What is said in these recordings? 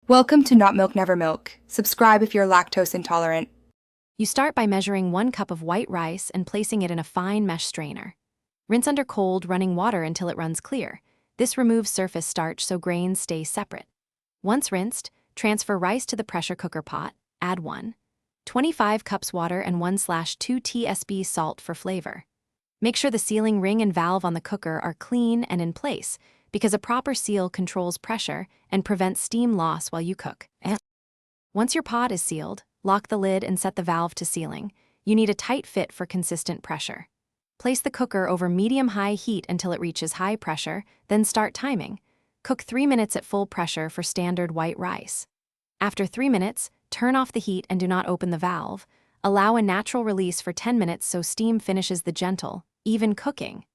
Welcome to Not Milk Never Milk. Subscribe if you're lactose intolerant. You start by measuring 1 cup of white rice and placing it in a fine mesh strainer. Rinse under cold, running water until it runs clear. This removes surface starch so grains stay separate. Once rinsed, transfer rice to the pressure cooker pot, add 1.25 cups water and 1/2 tsp salt for flavor. Make sure the sealing ring and valve on the cooker are clean and in place, because a proper seal controls pressure and prevents steam loss while you cook. Once your pot is sealed, lock the lid and set the valve to sealing. You need a tight fit for consistent pressure. Place the cooker over medium-high heat until it reaches high pressure, then start timing. Cook 3 minutes at full pressure for standard white rice. After 3 minutes, turn off the heat and do not open the valve. Allow a natural release for 10 minutes so steam finishes the gentle, even cooking.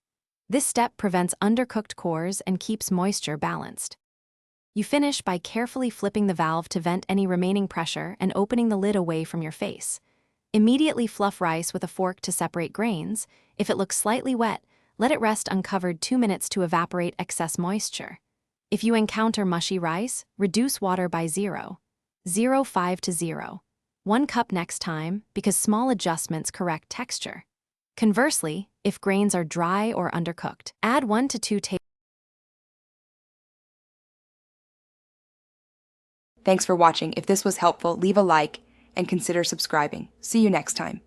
This step prevents undercooked cores and keeps moisture balanced. You finish by carefully flipping the valve to vent any remaining pressure and opening the lid away from your face. Immediately fluff rice with a fork to separate grains. If it looks slightly wet, let it rest uncovered 2 minutes to evaporate excess moisture. If you encounter mushy rice, reduce water by 0.05 to 0.1 cup next time, because small adjustments correct texture. Conversely, if grains are dry or undercooked, add 1 to 2 tablespoons. Thanks for watching. If this was helpful, leave a like and consider subscribing. See you next time.